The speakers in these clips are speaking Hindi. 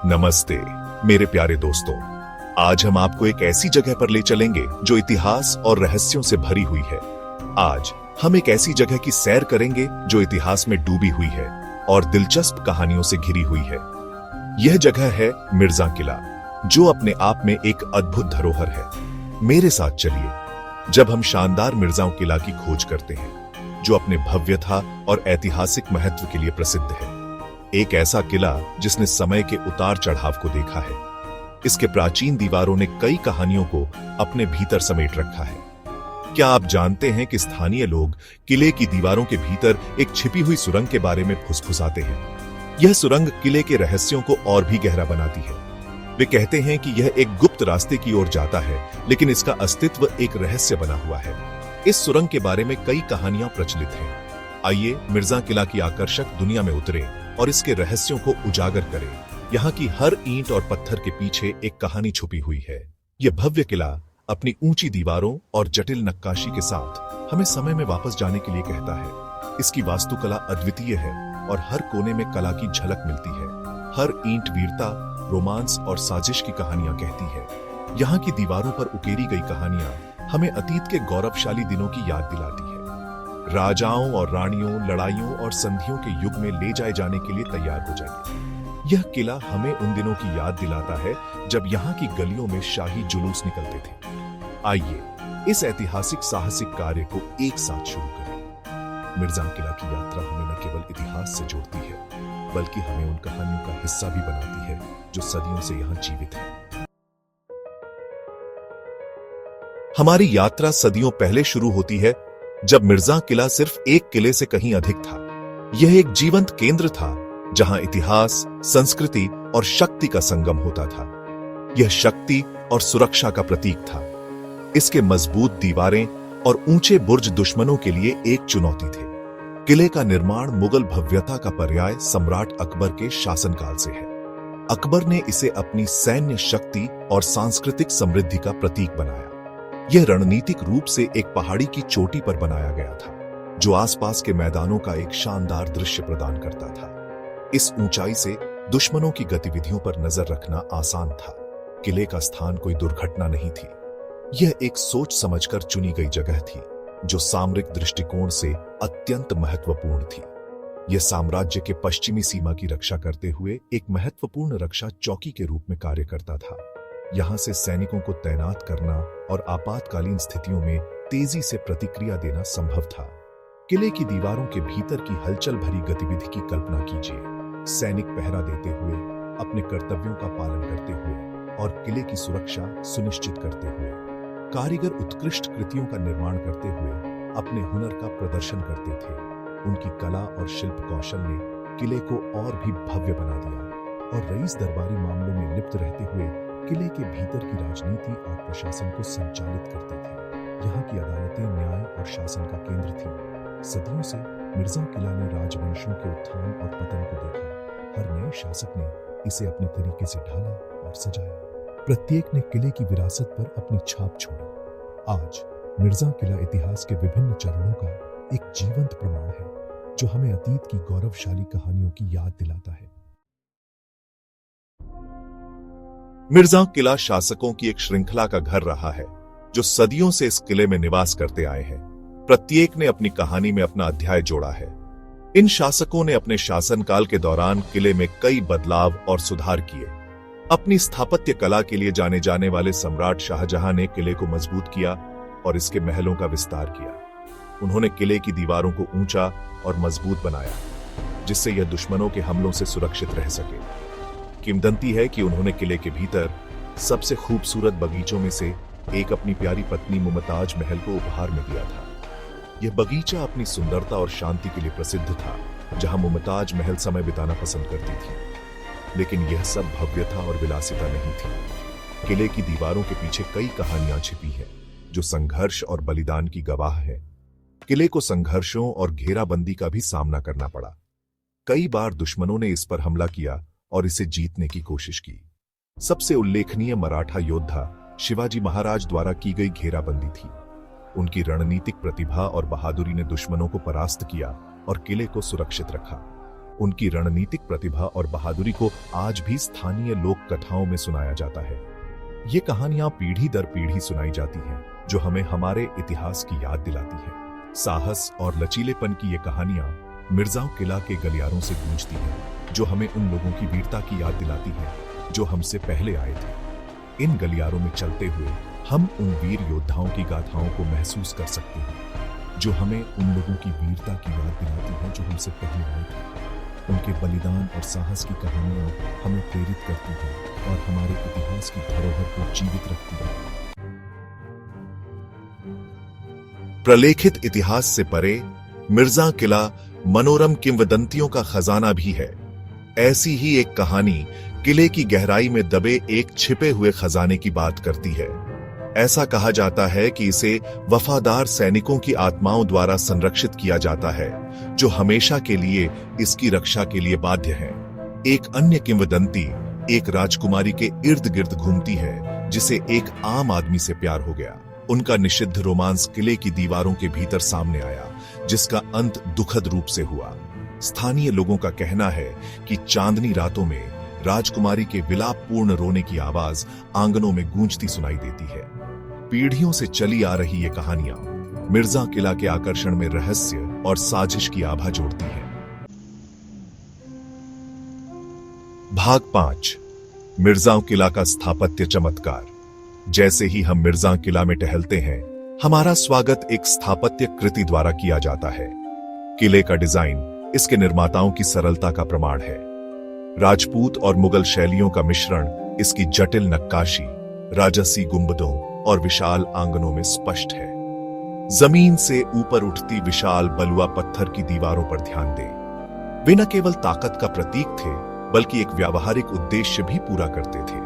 नमस्ते मेरे प्यारे दोस्तों। आज हम आपको एक ऐसी जगह पर ले चलेंगे जो इतिहास और रहस्यों से भरी हुई है। आज हम एक ऐसी जगह की सैर करेंगे जो इतिहास में डूबी हुई है और दिलचस्प कहानियों से घिरी हुई है। यह जगह है मिर्जा किला, जो अपने आप में एक अद्भुत धरोहर है। मेरे साथ चलिए जब हम शानदार मिर्जाओं किला की खोज करते हैं, जो अपने भव्यता और ऐतिहासिक महत्व के लिए प्रसिद्ध है। एक ऐसा किला जिसने समय के उतार चढ़ाव को देखा है। इसके प्राचीन दीवारों ने कई कहानियों को अपने भीतर समेट रखा है। क्या आप जानते हैं कि स्थानीय लोग किले की दीवारों के भीतर एक छिपी हुई सुरंग के बारे में फुसफुसाते हैं? यह सुरंग किले के रहस्यों को और भी गहरा बनाती है। वे कहते हैं कि यह एक गुप्त रास्ते की ओर जाता है, लेकिन इसका अस्तित्व एक रहस्य बना हुआ है। इस सुरंग के बारे में कई कहानियां प्रचलित हैं। आइए मिर्जा किला की आकर्षक दुनिया में उतरे और इसके रहस्यों को उजागर करें। यहाँ की हर ईंट और पत्थर के पीछे एक कहानी छुपी हुई है। यह भव्य किला अपनी ऊंची दीवारों और जटिल नक्काशी के साथ हमें समय में वापस जाने के लिए कहता है। इसकी वास्तुकला अद्वितीय है और हर कोने में कला की झलक मिलती है। हर ईंट वीरता, रोमांस और साजिश की कहानियां कहती है। यहाँ की दीवारों पर उकेरी गई कहानियां हमें अतीत के गौरवशाली दिनों की याद दिलाती है। राजाओं और रानियों, लड़ाइयों और संधियों के युग में ले जाए जाने के लिए तैयार हो जाइए। यह किला हमें उन दिनों की याद दिलाता है जब यहाँ की गलियों में शाही जुलूस निकलते थे। आइए इस ऐतिहासिक साहसिक कार्य को एक साथ शुरू करें। मिर्जा किला की यात्रा हमें न केवल इतिहास से जोड़ती है, बल्कि हमें उन कहानियों का हिस्सा भी बनाती है जो सदियों से यहाँ जीवित है। हमारी यात्रा सदियों पहले शुरू होती है, जब मिर्जा किला सिर्फ एक किले से कहीं अधिक था। यह एक जीवंत केंद्र था जहां इतिहास, संस्कृति और शक्ति का संगम होता था। यह शक्ति और सुरक्षा का प्रतीक था। इसके मजबूत दीवारें और ऊंचे बुर्ज दुश्मनों के लिए एक चुनौती थे। किले का निर्माण मुगल भव्यता का पर्याय सम्राट अकबर के शासनकाल से है। अकबर ने इसे अपनी सैन्य शक्ति और सांस्कृतिक समृद्धि का प्रतीक बनाया। यह रणनीतिक रूप से एक पहाड़ी की चोटी पर बनाया गया था, जो आसपास के मैदानों का एक शानदार दृश्य प्रदान करता था। इस ऊंचाई से दुश्मनों की गतिविधियों पर नजर रखना आसान था। किले का स्थान कोई दुर्घटना नहीं थी। यह एक सोच समझकर चुनी गई जगह थी, जो सामरिक दृष्टिकोण से अत्यंत महत्वपूर्ण थी। यह साम्राज्य के पश्चिमी सीमा की रक्षा करते हुए एक महत्वपूर्ण रक्षा चौकी के रूप में कार्य करता था। यहां से सैनिकों को तैनात करना और आपातकालीन स्थितियों में तेजी से प्रतिक्रिया देना संभव था। किले की दीवारों के भीतर की हलचल भरी गतिविधि की कल्पना कीजिए। सैनिक पहरा देते हुए, अपने कर्तव्यों का पालन करते हुए और किले की सुरक्षा सुनिश्चित करते हुए। कारीगर उत्कृष्ट कृतियों का निर्माण करते हुए अपने हुनर का प्रदर्शन करते थे। उनकी कला और शिल्प कौशल ने किले को और भी भव्य बना दिया और रईस दरबारी मामलों में लिप्त रहते हुए किले के भीतर की राजनीति और प्रशासन को संचालित करते थे। यहाँ की अदालतें न्याय और शासन का केंद्र थीं। सदियों से मिर्जा किला ने राजवंशों के उत्थान और पतन को देखा। हर नए शासक ने इसे अपने तरीके से ढाला और सजाया। प्रत्येक ने किले की विरासत पर अपनी छाप छोड़ी। आज मिर्जा किला इतिहास के विभिन्न चरणों का एक जीवंत प्रमाण है, जो हमें अतीत की गौरवशाली कहानियों की याद दिलाता है। मिर्जा किला शासकों की एक श्रृंखला का घर रहा है, जो सदियों से इस किले में निवास करते आए हैं। प्रत्येक ने अपनी कहानी में अपना अध्याय जोड़ा है। इन शासकों ने अपने शासनकाल के दौरान किले में कई बदलाव और सुधार किए। अपनी स्थापत्य कला के लिए जाने जाने वाले सम्राट शाहजहां ने किले को मजबूत किया और इसके महलों का विस्तार किया। उन्होंने किले की दीवारों को ऊंचा और मजबूत बनाया, जिससे यह दुश्मनों के हमलों से सुरक्षित रह सके। किंवदंती है कि उन्होंने किले के भीतर सबसे खूबसूरत बगीचों में से एक अपनी प्यारी पत्नी मुमताज महल को उपहार में दिया था। यह बगीचा अपनी सुंदरता और शांति के लिए प्रसिद्ध था, जहां मुमताज महल समय बिताना पसंद करती थी। लेकिन यह सब भव्यता और विलासिता नहीं थी। किले की दीवारों के पीछे कई कहानियां छिपी हैं, जो संघर्ष और बलिदान की गवाह है। किले को संघर्षों और घेराबंदी का भी सामना करना पड़ा। कई बार दुश्मनों ने इस पर हमला किया और इसे जीतने की कोशिश की। सबसे उल्लेखनीय मराठा योद्धा शिवाजी महाराज द्वारा की गई घेराबंदी थी। उनकी रणनीतिक प्रतिभा और बहादुरी ने दुश्मनों को परास्त किया और किले को सुरक्षित रखा। उनकी रणनीतिक प्रतिभा और बहादुरी को आज भी स्थानीय लोक कथाओं में सुनाया जाता है। ये कहानियां पीढ़ी दर पीढ़ी सुनाई जाती हैं, जो हमें हमारे इतिहास की याद दिलाती है। साहस और लचीलेपन की ये कहानियां मिर्जाओं किला के गलियारों से गूंजती हैं, जो हमें उन लोगों की वीरता की याद दिलाती है जो हमसे पहले आए थे। इन गलियारों में चलते हुए हम उन वीर योद्धाओं की गाथाओं को महसूस कर सकते हैं, जो हमें उन लोगों की वीरता की याद दिलाती है जो हमसे पहले आए थे। उनके बलिदान और साहस की कहानियां हमें प्रेरित करती हैं और हमारे इतिहास की धरोहर को जीवित रखती हैं। प्रलेखित इतिहास से परे मिर्जा किला मनोरम किंवदंतियों का खजाना भी है। ऐसी ही एक कहानी किले की गहराई में दबे एक छिपे हुए खजाने की बात करती है। ऐसा कहा जाता है कि इसे वफादार सैनिकों की आत्माओं द्वारा संरक्षित किया जाता है, जो हमेशा के लिए इसकी रक्षा के लिए बाध्य हैं। एक अन्य किंवदंती एक राजकुमारी के इर्द गिर्द घूमती है, जिसे एक आम आदमी से प्यार हो गया। उनका निषिद्ध रोमांस किले की दीवारों के भीतर सामने आया, जिसका अंत दुखद रूप से हुआ। स्थानीय लोगों का कहना है कि चांदनी रातों में राजकुमारी के विलापपूर्ण रोने की आवाज आंगनों में गूंजती सुनाई देती है। पीढ़ियों से चली आ रही ये कहानियां मिर्जा किला के आकर्षण में रहस्य और साजिश की आभा जोड़ती हैं। भाग 5 मिर्जा किला का स्थापत्य चमत्कार। जैसे ही हम मिर्जा किला में टहलते हैं, हमारा स्वागत एक स्थापत्य कृति द्वारा किया जाता है। किले का डिजाइन इसके निर्माताओं की सरलता का प्रमाण है। राजपूत और मुगल शैलियों का मिश्रण इसकी जटिल नक्काशी, राजसी गुंबदों और विशाल आंगनों में स्पष्ट है। जमीन से ऊपर उठती विशाल बलुआ पत्थर की दीवारों पर ध्यान दें। वे न केवल ताकत का प्रतीक थे, बल्कि एक व्यावहारिक उद्देश्य भी पूरा करते थे।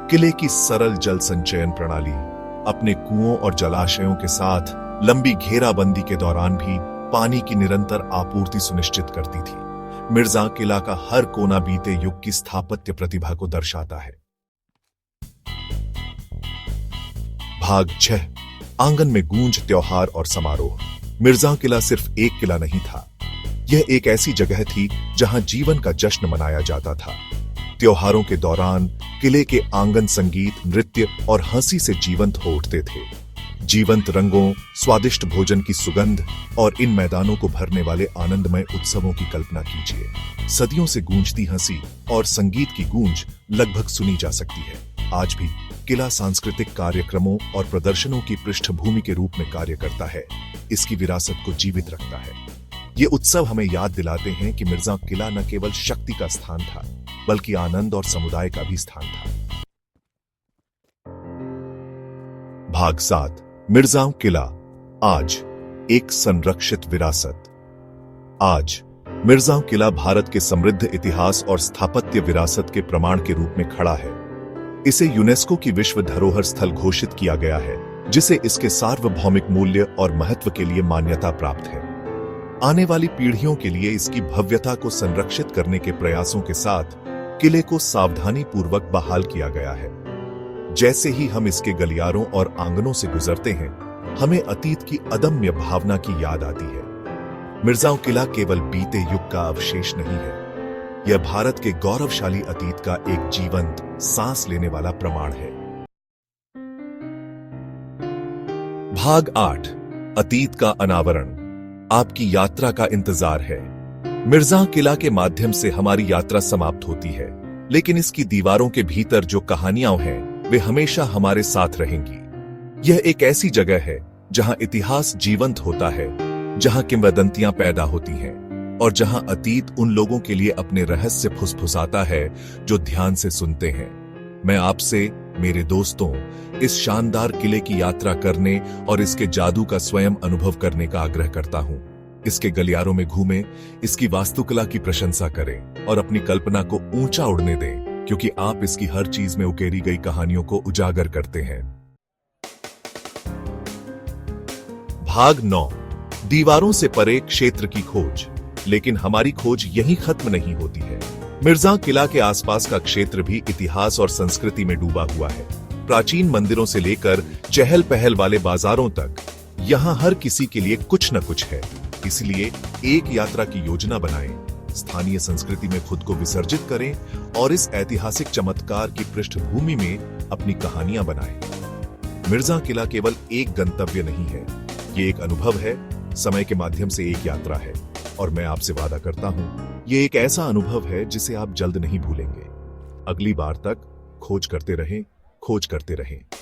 किले की सरल जल संचयन प्रणाली अपने कुओं और जलाशयों के साथ लंबी घेराबंदी के दौरान भी पानी की निरंतर आपूर्ति सुनिश्चित करती थी। मिर्जा किला का हर कोना बीते युग की स्थापत्य प्रतिभा को दर्शाता है। भाग 6 आंगन में गूंज त्योहार और समारोह। मिर्जा किला सिर्फ एक किला नहीं था, यह एक ऐसी जगह थी जहां जीवन का जश्न मनाया जाता था। त्योहारों के दौरान किले के आंगन संगीत, नृत्य और हंसी से जीवंत हो उठते थे। जीवंत रंगों, स्वादिष्ट भोजन की सुगंध और इन मैदानों को भरने वाले आनंदमय उत्सवों की कल्पना कीजिए। सदियों से गूंजती हंसी और संगीत की गूंज लगभग सुनी जा सकती है। आज भी किला सांस्कृतिक कार्यक्रमों और प्रदर्शनों की पृष्ठभूमि के रूप में कार्य करता है, इसकी विरासत को जीवित रखता है। ये उत्सव हमें याद दिलाते हैं कि मिर्जा किला न केवल शक्ति का स्थान था, बल्कि आनंद और समुदाय का भी स्थान था। भाग 7 मिर्जा किला आज एक संरक्षित विरासत। आज मिर्जा किला भारत के समृद्ध इतिहास और स्थापत्य विरासत के प्रमाण के रूप में खड़ा है। इसे यूनेस्को की विश्व धरोहर स्थल घोषित किया गया है, जिसे इसके सार्वभौमिक मूल्य और महत्व के लिए मान्यता प्राप्त है। आने वाली पीढ़ियों के लिए इसकी भव्यता को संरक्षित करने के प्रयासों के साथ किले को सावधानी पूर्वक बहाल किया गया है। जैसे ही हम इसके गलियारों और आंगनों से गुजरते हैं, हमें अतीत की अदम्य भावना की याद आती है। मिर्जा किला केवल बीते युग का अवशेष नहीं है, यह भारत के गौरवशाली अतीत का एक जीवंत, सांस लेने वाला प्रमाण है। भाग 8 अतीत का अनावरण। आपकी यात्रा का इंतजार है। मिर्जा किला के माध्यम से हमारी यात्रा समाप्त होती है, लेकिन इसकी दीवारों के भीतर जो कहानियां हैं, वे हमेशा हमारे साथ रहेंगी। यह एक ऐसी जगह है जहां इतिहास जीवंत होता है, जहां किंवदंतियां पैदा होती हैं और जहां अतीत उन लोगों के लिए अपने रहस्य फुसफुसाता है जो ध्यान से सुनते हैं। मैं आपसे, मेरे दोस्तों, इस शानदार किले की यात्रा करने और इसके जादू का स्वयं अनुभव करने का आग्रह करता हूं। इसके गलियारों में घूमें, इसकी वास्तुकला की प्रशंसा करें और अपनी कल्पना को ऊंचा उड़ने दें, क्योंकि आप इसकी हर चीज में उकेरी गई कहानियों को उजागर करते हैं। भाग 9 दीवारों से परे क्षेत्र की खोज। लेकिन हमारी खोज यहीं खत्म नहीं होती है। मिर्जा किला के आसपास का क्षेत्र भी इतिहास और संस्कृति में डूबा हुआ है। प्राचीन मंदिरों से लेकर चहल पहल वाले बाजारों तक, यहाँ हर किसी के लिए कुछ न कुछ है। इसलिए एक यात्रा की योजना बनाएं, स्थानीय संस्कृति में खुद को विसर्जित करें और इस ऐतिहासिक चमत्कार की पृष्ठभूमि में अपनी कहानियां बनाएं। मिर्जा किला केवल एक गंतव्य नहीं है, ये एक अनुभव है, समय के माध्यम से एक यात्रा है, और मैं आपसे वादा करता हूं, ये एक ऐसा अनुभव है जिसे आप जल्द नहीं भूलेंगे। अगली बार तक खोज करते रहें।